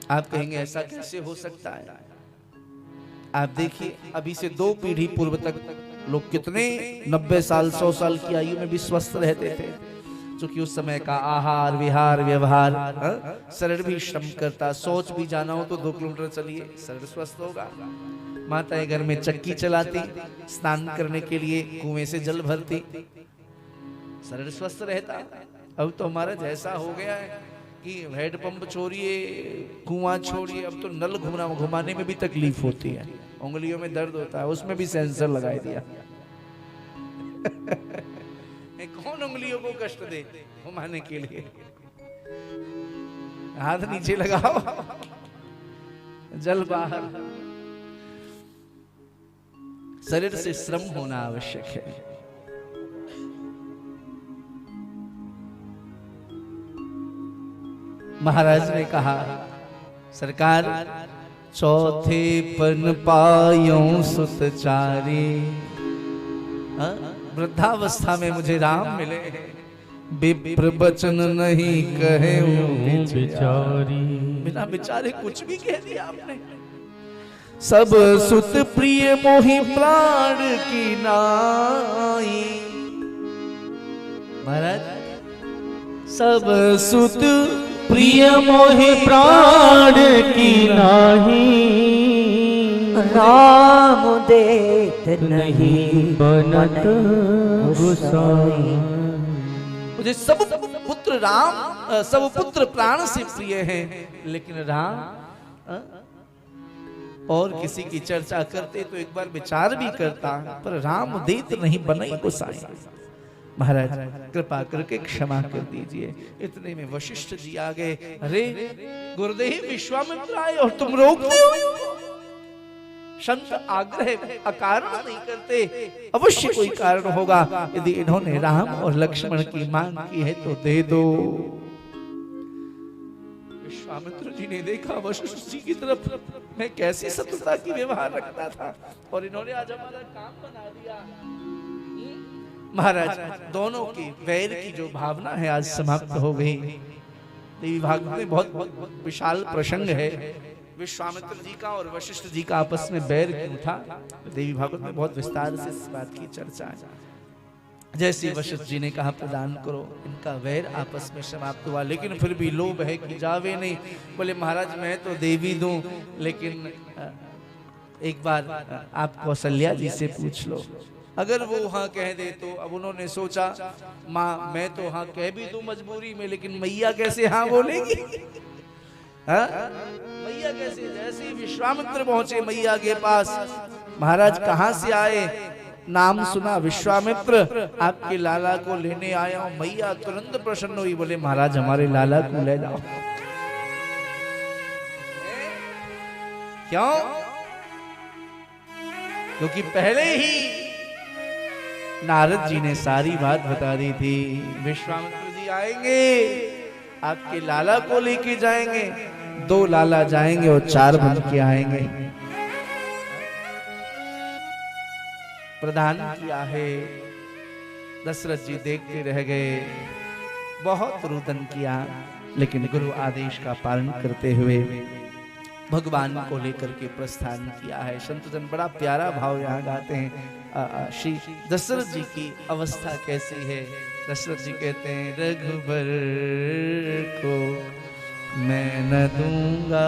आप कहेंगे ऐसा कैसे हो सकता है? आप देखिए अभी से 2 पीढ़ी पूर्व तक लोग कितने 90 साल 100 साल की आयु में भी स्वस्थ रहते थे, क्योंकि उस समय का आहार विहार व्यवहार, शरीर भी श्रम करता। शौच भी जाना हो तो 2 किलोमीटर चलिए, शरीर स्वस्थ होगा। माताएं घर में चक्की चलाती, स्नान करने के लिए कुएं से जल भरती, शरीर स्वस्थ रहता। अब तो हमारा जैसा हो गया है कि हैंडपंप छोड़िए, कुआं छोड़िए, अब तो नल घुमाने में भी तकलीफ होती है, उंगलियों में दर्द होता है, उसमें भी सेंसर लगाई दिया। कौन उंगलियों को कष्ट दे घुमाने के लिए? हाथ नीचे लगाओ, जल बाहर। शरीर से श्रम होना आवश्यक है। महाराज ने कहा, सरकार चौथे पन पायों सुत चारी, वृद्धावस्था में मुझे राम मिले, विप्र बचन नहीं कहे बिचारी। बिना बिचारे कुछ भी कह दिया आपने। सब सुत प्रिय मोहि प्राण की नाई। महाराज सब सुत प्रिय मोहि प्राण की नाही, राम देत नहीं बनत गुसाई। मुझे सब पुत्र राम, सब पुत्र प्राण से प्रिय हैं, लेकिन राम और किसी की चर्चा करते तो एक बार विचार भी करता, पर राम देत नहीं बनई गुसाई। महाराज कृपा करके क्षमा कर दीजिए। इतने में वशिष्ठ जी आ गए। अरे गुरुदेव विश्वामित्र आए और तुम रोकते हो? संत आग्रह अकारण नहीं करते, अवश्य कोई कारण होगा। यदि इन्होंने राम और लक्ष्मण की मांग की है तो दे दो। विश्वामित्र जी ने देखा वशिष्ठ जी की तरफ मैं कैसी शत्रुता की व्यवहार रखता था, और इन्होंने आज हमारा काम बना दिया। महाराज दोनों की वैर की जो भावना है आज समाप्त हो गई। देवी भागवत में बहुत विशाल प्रसंग है। विश्वामित्र जी का और वशिष्ठ जी का आपस में बैर क्यों था, देवी भागवत में बहुत विस्तार से इस बात की चर्चा है। जैसे वशिष्ठ जी ने कहा प्रदान करो, इनका वैर आपस में समाप्त हुआ, लेकिन फिर भी लोभ है कि जावे नहीं। बोले महाराज मैं तो देवी दूं, लेकिन एक बार आप कौशल्या जी से पूछ लो, अगर वो हाँ कह दे तो। अब उन्होंने सोचा माँ मैं तो हाँ कह भी दूं मजबूरी में, लेकिन मैया कैसे हाँ बोलेगी? मैया कैसे? जैसे ही विश्वामित्र पहुंचे मैया के पास, महाराज कहाँ से आए? नाम सुना विश्वामित्र, आपके लाला को लेने आया हूं। मैया तुरंत प्रसन्न हुई, बोले महाराज हमारे लाला को ले जाओ। क्यों? क्योंकि पहले ही नारद जी ने सारी बात बता दी थी। विश्वामित्र जी आएंगे, आपके लाला को लेके जाएंगे, 2 लाला जाएंगे और 4 बन के आएंगे। प्रदान किया है। दशरथ जी देखते रह गए, बहुत रुदन किया, लेकिन गुरु आदेश का पालन करते हुए भगवान को लेकर के प्रस्थान किया है। संतजन बड़ा प्यारा भाव यहाँ गाते हैं। श्री दशरथ जी की अवस्था कैसी है? दशरथ जी कहते हैं रघुबर को मैं न दूंगा